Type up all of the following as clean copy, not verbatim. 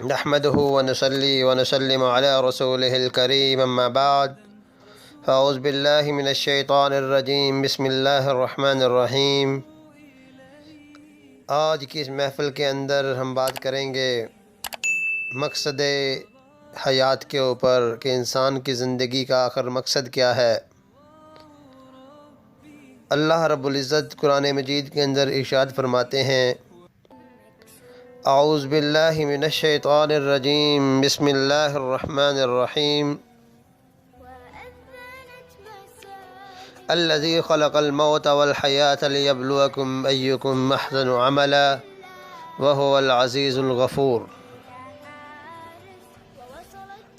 نحمده ونصلي ونسلم على رسوله الكريم اما بعد فاعوذ باللہ من الشیطان الرجیم بسم اللہ الرحمن الرحیم۔ آج کی اس محفل کے اندر ہم بات کریں گے مقصد حیات کے اوپر کہ انسان کی زندگی کا آخر مقصد کیا ہے۔ اللہ رب العزت قرآن مجید کے اندر ارشاد فرماتے ہیں، اعوذ باللہ من الشیطان الرجیم بسم اللہ الرحمن الرحیم، الذی خلق الموت والحیاة لیبلوکم ایکم احسن عملا وہو العزیز الغفور۔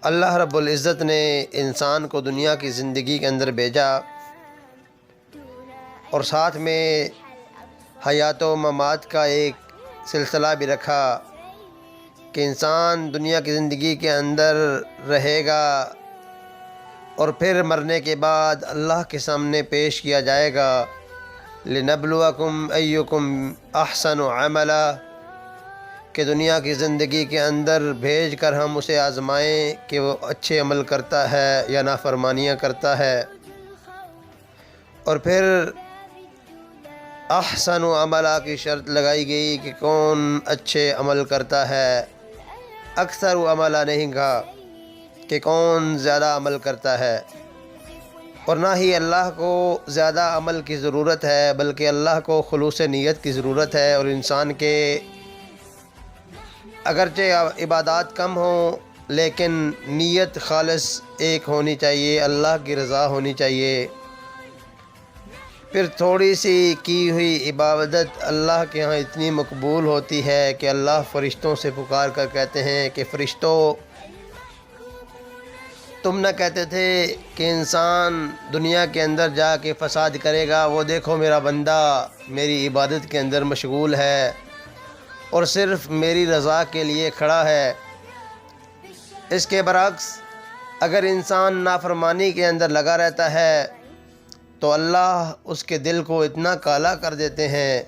اللہ رب العزت نے انسان کو دنیا کی زندگی کے اندر بھیجا اور ساتھ میں حیات و ممات کا ایک سلسلہ بھی رکھا کہ انسان دنیا کی زندگی کے اندر رہے گا اور پھر مرنے کے بعد اللہ کے سامنے پیش کیا جائے گا، لنبلوکم ایکم احسن عملا، کہ دنیا کی زندگی کے اندر بھیج کر ہم اسے آزمائیں کہ وہ اچھے عمل کرتا ہے یا نافرمانیاں کرتا ہے۔ اور پھر احسن عملا کی شرط لگائی گئی کہ کون اچھے عمل کرتا ہے، اکثر عملا نہیں کہا کہ کون زیادہ عمل کرتا ہے۔ اور نہ ہی اللہ کو زیادہ عمل کی ضرورت ہے بلکہ اللہ کو خلوص نیت کی ضرورت ہے، اور انسان کے اگرچہ عبادات کم ہوں لیکن نیت خالص ایک ہونی چاہیے، اللہ کی رضا ہونی چاہیے۔ پھر تھوڑی سی کی ہوئی عبادت اللہ کے ہاں اتنی مقبول ہوتی ہے کہ اللہ فرشتوں سے پکار کر کہتے ہیں کہ فرشتوں، تم نہ کہتے تھے کہ انسان دنیا کے اندر جا کے فساد کرے گا، وہ دیکھو میرا بندہ میری عبادت کے اندر مشغول ہے اور صرف میری رضا کے لیے کھڑا ہے۔ اس کے برعکس اگر انسان نافرمانی کے اندر لگا رہتا ہے تو اللہ اس کے دل کو اتنا کالا کر دیتے ہیں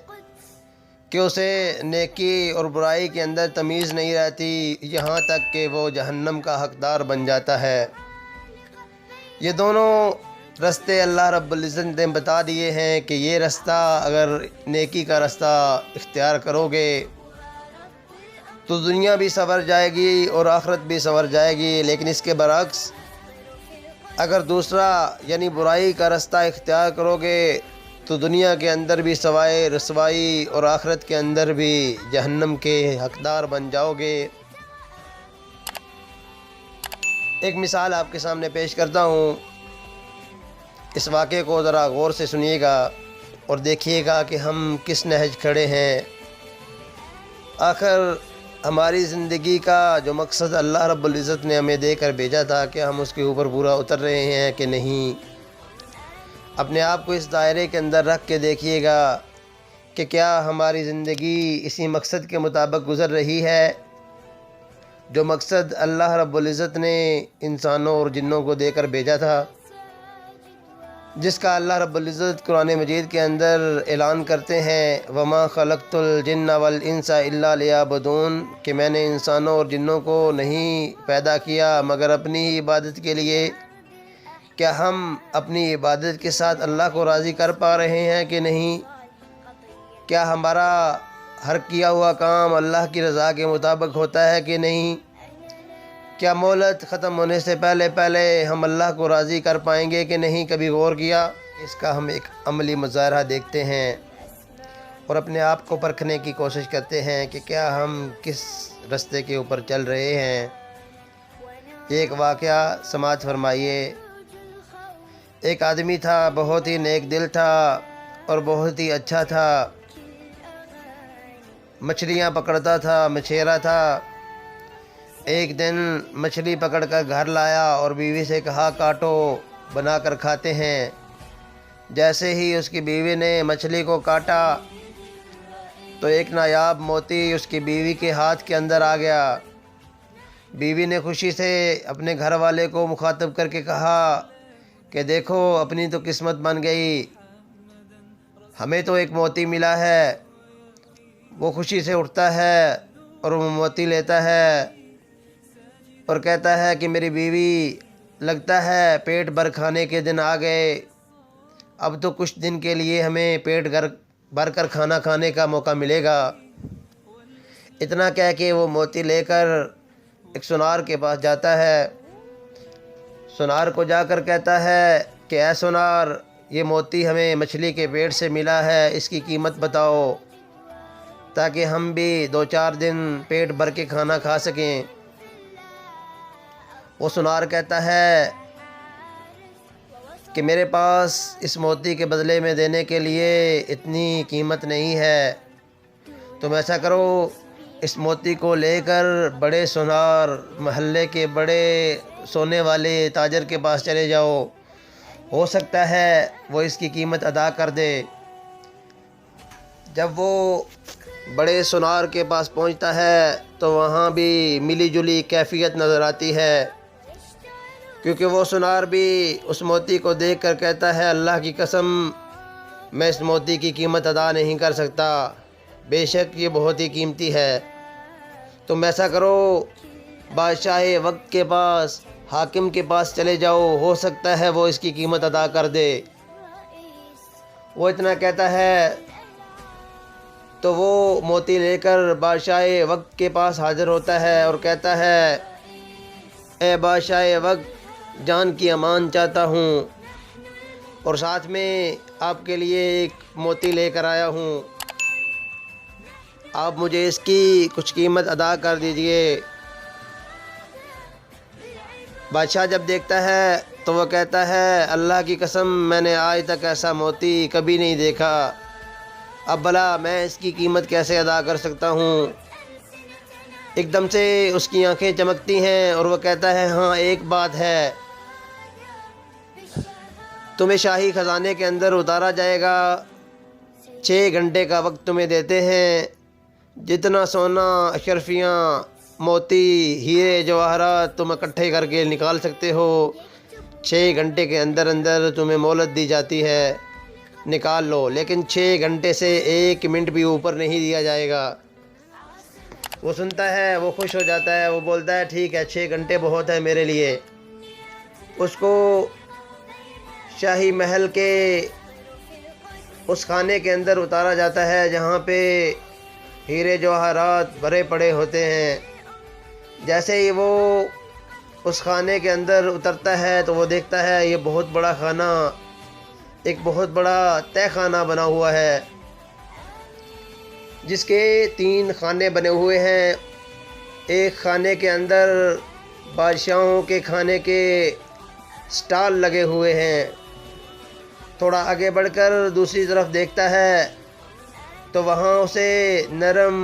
کہ اسے نیکی اور برائی کے اندر تمیز نہیں رہتی، یہاں تک کہ وہ جہنم کا حقدار بن جاتا ہے۔ یہ دونوں رستے اللہ رب العزت نے بتا دیے ہیں کہ یہ رستہ اگر نیکی کا رستہ اختیار کرو گے تو دنیا بھی سنور جائے گی اور آخرت بھی سنور جائے گی، لیکن اس کے برعکس اگر دوسرا یعنی برائی کا رستہ اختیار کرو گے تو دنیا کے اندر بھی سوائے رسوائی اور آخرت کے اندر بھی جہنم کے حقدار بن جاؤ گے۔ ایک مثال آپ کے سامنے پیش کرتا ہوں، اس واقعے کو ذرا غور سے سنیے گا اور دیکھیے گا کہ ہم کس نہج کھڑے ہیں۔ آخر ہماری زندگی کا جو مقصد اللہ رب العزت نے ہمیں دے کر بھیجا تھا کہ ہم اس کے اوپر پورا اتر رہے ہیں کہ نہیں۔ اپنے آپ کو اس دائرے کے اندر رکھ کے دیکھیے گا کہ کیا ہماری زندگی اسی مقصد کے مطابق گزر رہی ہے جو مقصد اللہ رب العزت نے انسانوں اور جنوں کو دے کر بھیجا تھا، جس کا اللہ رب العزت قرآن مجید کے اندر اعلان کرتے ہیں، وَمَا خَلَقْتُ الْجِنَّ وَالْإِنسَ إِلَّا لِيَعْبُدُونَ، کہ میں نے انسانوں اور جنوں کو نہیں پیدا کیا مگر اپنی ہی عبادت کے لیے۔ کیا ہم اپنی عبادت کے ساتھ اللہ کو راضی کر پا رہے ہیں کہ نہیں؟ کیا ہمارا ہر کیا ہوا کام اللہ کی رضا کے مطابق ہوتا ہے کہ نہیں؟ کیا مہلت ختم ہونے سے پہلے پہلے ہم اللہ کو راضی کر پائیں گے کہ نہیں؟ کبھی غور کیا؟ اس کا ہم ایک عملی مظاہرہ دیکھتے ہیں اور اپنے آپ کو پرکھنے کی کوشش کرتے ہیں کہ کیا ہم کس رستے کے اوپر چل رہے ہیں۔ ایک واقعہ سماعت فرمائیے۔ ایک آدمی تھا، بہت ہی نیک دل تھا اور بہت ہی اچھا تھا، مچھلیاں پکڑتا تھا، مچھیرا تھا۔ ایک دن مچھلی پکڑ کر گھر لایا اور بیوی سے کہا کاٹو، بنا کر کھاتے ہیں۔ جیسے ہی اس کی بیوی نے مچھلی کو کاٹا تو ایک نایاب موتی اس کی بیوی کے ہاتھ کے اندر آ گیا۔ بیوی نے خوشی سے اپنے گھر والے کو مخاطب کر کے کہا کہ دیکھو اپنی تو قسمت بن گئی، ہمیں تو ایک موتی ملا ہے۔ وہ خوشی سے اٹھتا ہے اور وہ موتی لیتا ہے اور کہتا ہے کہ میری بیوی لگتا ہے پیٹ بھر کھانے کے دن آ گئے، اب تو کچھ دن کے لیے ہمیں پیٹ بھر کر کھانا کھانے کا موقع ملے گا۔ اتنا کہہ کے وہ موتی لے کر ایک سونار کے پاس جاتا ہے۔ سونار کو جا کر کہتا ہے کہ اے سونار، یہ موتی ہمیں مچھلی کے پیٹ سے ملا ہے، اس کی قیمت بتاؤ تاکہ ہم بھی 2-4 دن پیٹ بھر کے کھانا کھا سکیں۔ وہ سونار کہتا ہے کہ میرے پاس اس موتی کے بدلے میں دینے کے لیے اتنی قیمت نہیں ہے، تم ایسا کرو، اس موتی کو لے کر بڑے سونار، محلے کے بڑے سونے والے تاجر کے پاس چلے جاؤ، ہو سکتا ہے وہ اس کی قیمت ادا کر دے۔ جب وہ بڑے سونار کے پاس پہنچتا ہے تو وہاں بھی ملی جلی کیفیت نظر آتی ہے، کیونکہ وہ سونار بھی اس موتی کو دیکھ کر کہتا ہے اللہ کی قسم میں اس موتی کی قیمت ادا نہیں کر سکتا، بے شک یہ بہت ہی قیمتی ہے۔ تم ایسا کرو، بادشاہ وقت کے پاس، حاکم کے پاس چلے جاؤ، ہو سکتا ہے وہ اس کی قیمت ادا کر دے۔ وہ اتنا کہتا ہے تو وہ موتی لے کر بادشاہ وقت کے پاس حاضر ہوتا ہے اور کہتا ہے اے بادشاہ وقت، جان کی امان چاہتا ہوں اور ساتھ میں آپ کے لیے ایک موتی لے کر آیا ہوں، آپ مجھے اس کی کچھ قیمت ادا کر دیجئے۔ بادشاہ جب دیکھتا ہے تو وہ کہتا ہے اللہ کی قسم میں نے آج تک ایسا موتی کبھی نہیں دیکھا، اب بھلا میں اس کی قیمت کیسے ادا کر سکتا ہوں۔ ایک دم سے اس کی آنکھیں چمکتی ہیں اور وہ کہتا ہے ہاں ایک بات ہے، تمہیں شاہی خزانے کے اندر اتارا جائے گا، 6 گھنٹے کا وقت تمہیں دیتے ہیں، جتنا سونا، اشرفیاں، موتی، ہیرے جواہرات تم اکٹھے کر کے نکال سکتے ہو، 6 گھنٹے کے اندر اندر تمہیں مہلت دی جاتی ہے، نکال لو، لیکن 6 گھنٹے سے 1 منٹ بھی اوپر نہیں دیا جائے گا۔ وہ سنتا ہے، وہ خوش ہو جاتا ہے، وہ بولتا ہے ٹھیک ہے 6 گھنٹے بہت ہے میرے لیے۔ اس کو شاہی محل کے اس خانے کے اندر اتارا جاتا ہے جہاں پہ ہیرے جواہرات بھرے پڑے ہوتے ہیں۔ جیسے ہی وہ اس خانے کے اندر اترتا ہے تو وہ دیکھتا ہے یہ بہت بڑا خانہ، ایک بہت بڑا تہہ خانہ بنا ہوا ہے جس کے 3 خانے بنے ہوئے ہیں۔ ایک خانے کے اندر بادشاہوں کے کھانے کے سٹال لگے ہوئے ہیں۔ تھوڑا آگے بڑھ کر دوسری طرف دیکھتا ہے تو وہاں اسے نرم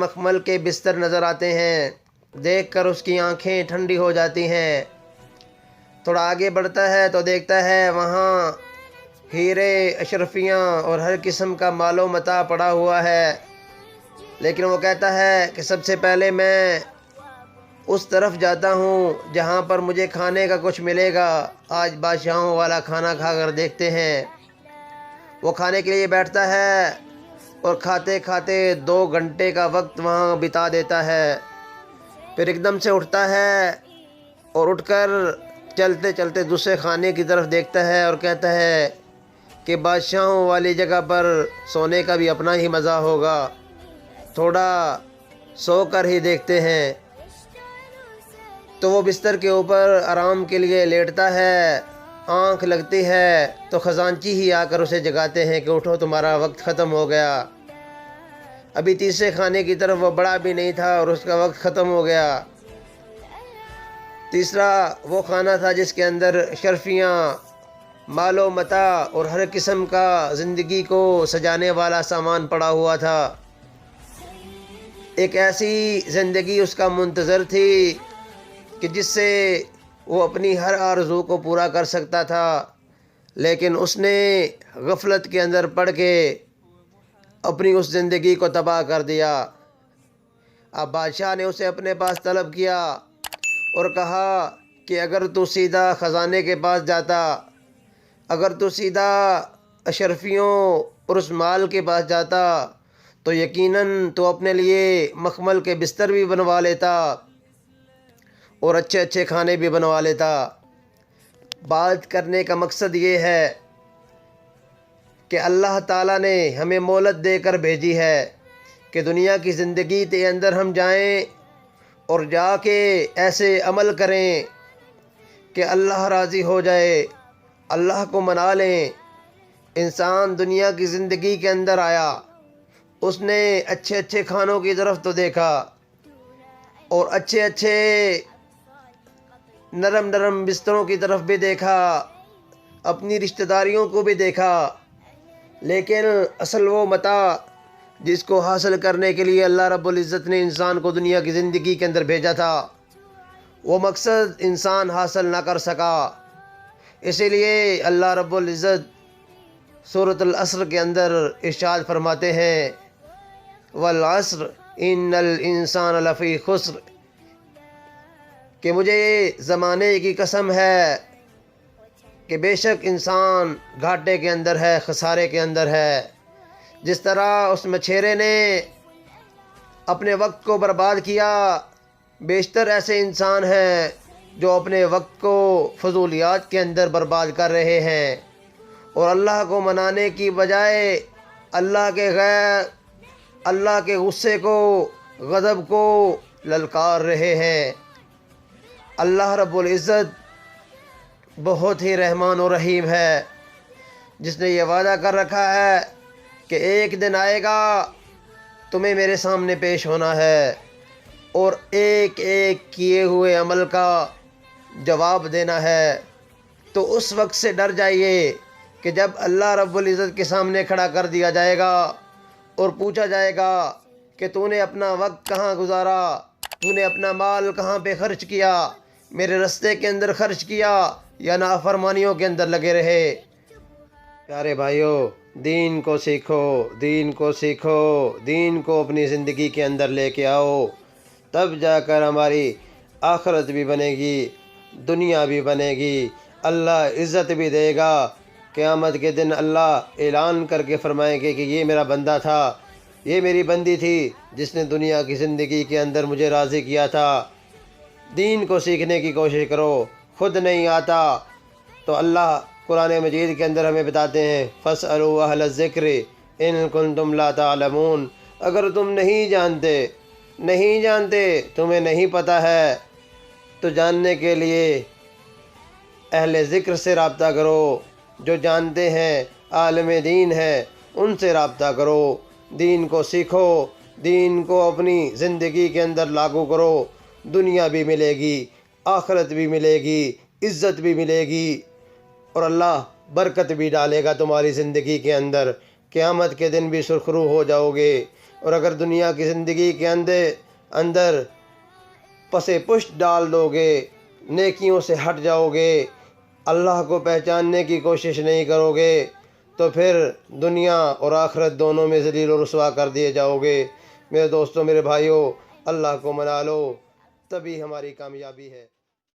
مخمل کے بستر نظر آتے ہیں، دیکھ کر اس کی آنکھیں ٹھنڈی ہو جاتی ہیں۔ تھوڑا آگے بڑھتا ہے تو دیکھتا ہے وہاں ہیرے، اشرفیاں اور ہر قسم کا مال و متاع پڑا ہوا ہے، لیکن وہ کہتا ہے کہ سب سے پہلے میں اس طرف جاتا ہوں جہاں پر مجھے کھانے کا کچھ ملے گا، آج بادشاہوں والا کھانا کھا کر دیکھتے ہیں۔ وہ کھانے کے لیے بیٹھتا ہے اور کھاتے کھاتے 2 گھنٹے کا وقت وہاں بتا دیتا ہے، پھر ایک دم سے اٹھتا ہے اور اٹھ کر چلتے چلتے دوسرے خانے کی طرف دیکھتا ہے اور کہتا ہے کہ بادشاہوں والی جگہ پر سونے کا بھی اپنا ہی مزہ ہوگا، تھوڑا سو کر ہی دیکھتے ہیں۔ تو وہ بستر کے اوپر آرام کے لیے لیٹتا ہے، آنکھ لگتی ہے تو خزانچی ہی آ کر اسے جگاتے ہیں کہ اٹھو تمہارا وقت ختم ہو گیا۔ ابھی تیسرے خانے کی طرف وہ بڑا بھی نہیں تھا اور اس کا وقت ختم ہو گیا۔ تیسرا وہ خانہ تھا جس کے اندر اشرفیاں، مال و متاع اور ہر قسم کا زندگی کو سجانے والا سامان پڑا ہوا تھا۔ ایک ایسی زندگی اس کا منتظر تھی کہ جس سے وہ اپنی ہر آرزو کو پورا کر سکتا تھا، لیکن اس نے غفلت کے اندر پڑ کے اپنی اس زندگی کو تباہ کر دیا۔ اب بادشاہ نے اسے اپنے پاس طلب کیا اور کہا کہ اگر تو سیدھا خزانے کے پاس جاتا، اگر تو سیدھا اشرفیوں اور اس مال کے پاس جاتا تو یقیناً تو اپنے لیے مخمل کے بستر بھی بنوا لیتا اور اچھے اچھے کھانے بھی بنوا لیتا۔ بات کرنے کا مقصد یہ ہے کہ اللہ تعالیٰ نے ہمیں مہلت دے کر بھیجی ہے کہ دنیا کی زندگی کے اندر ہم جائیں اور جا کے ایسے عمل کریں کہ اللہ راضی ہو جائے، اللہ کو منا لیں۔ انسان دنیا کی زندگی کے اندر آیا، اس نے اچھے اچھے کھانوں کی طرف تو دیکھا اور اچھے اچھے نرم نرم بستروں کی طرف بھی دیکھا، اپنی رشتہ داریوں کو بھی دیکھا، لیکن اصل وہ متاع جس کو حاصل کرنے کے لیے اللہ رب العزت نے انسان کو دنیا کی زندگی کے اندر بھیجا تھا، وہ مقصد انسان حاصل نہ کر سکا۔ اسی لیے اللہ رب العزت سورۃ العصر کے اندر ارشاد فرماتے ہیں والعصر ان الانسان لفی خسر، کہ مجھے زمانے کی قسم ہے کہ بے شک انسان گھاٹے کے اندر ہے، خسارے کے اندر ہے۔ جس طرح اس مچھیرے نے اپنے وقت کو برباد کیا، بیشتر ایسے انسان ہیں جو اپنے وقت کو فضولیات کے اندر برباد کر رہے ہیں اور اللہ کو منانے کی بجائے اللہ کے غیر، اللہ کے غصے کو، غضب کو للکار رہے ہیں۔ اللہ رب العزت بہت ہی رحمان و رحیم ہے، جس نے یہ وعدہ کر رکھا ہے کہ ایک دن آئے گا تمہیں میرے سامنے پیش ہونا ہے اور ایک ایک کیے ہوئے عمل کا جواب دینا ہے۔ تو اس وقت سے ڈر جائیے کہ جب اللہ رب العزت کے سامنے کھڑا کر دیا جائے گا اور پوچھا جائے گا کہ تو نے اپنا وقت کہاں گزارا، تو نے اپنا مال کہاں پہ خرچ کیا، میرے رستے کے اندر خرچ کیا یا نافرمانیوں کے اندر لگے رہے۔ پیارے بھائیو، دین کو سیکھو، دین کو سیکھو، دین کو اپنی زندگی کے اندر لے کے آؤ، تب جا کر ہماری آخرت بھی بنے گی، دنیا بھی بنے گی، اللہ عزت بھی دے گا۔ قیامت کے دن اللہ اعلان کر کے فرمائیں گے کہ یہ میرا بندہ تھا، یہ میری بندی تھی جس نے دنیا کی زندگی کے اندر مجھے راضی کیا تھا۔ دین کو سیکھنے کی کوشش کرو، خود نہیں آتا تو اللہ قرآن مجید کے اندر ہمیں بتاتے ہیں فَاسْأَلُوا أَهْلَ الذِّكْرِ إِن كُنتُمْ لَا تَعْلَمُونَ، اگر تم نہیں جانتے، تمہیں نہیں پتہ ہے تو جاننے کے لیے اہل ذکر سے رابطہ کرو، جو جانتے ہیں، عالم دین ہے، ان سے رابطہ کرو، دین کو سیکھو، دین کو اپنی زندگی کے اندر لاگو کرو، دنیا بھی ملے گی، آخرت بھی ملے گی، عزت بھی ملے گی اور اللہ برکت بھی ڈالے گا تمہاری زندگی کے اندر۔ قیامت کے دن بھی سرخرو ہو جاؤ گے، اور اگر دنیا کی زندگی کے اندر پس پشت ڈال دو گے، نیکیوں سے ہٹ جاؤ گے، اللہ کو پہچاننے کی کوشش نہیں کرو گے، تو پھر دنیا اور آخرت دونوں میں ذلیل و رسوا کر دیے جاؤ گے۔ میرے دوستوں، میرے بھائیوں، اللہ کو منا لو، تبھی ہماری کامیابی ہے۔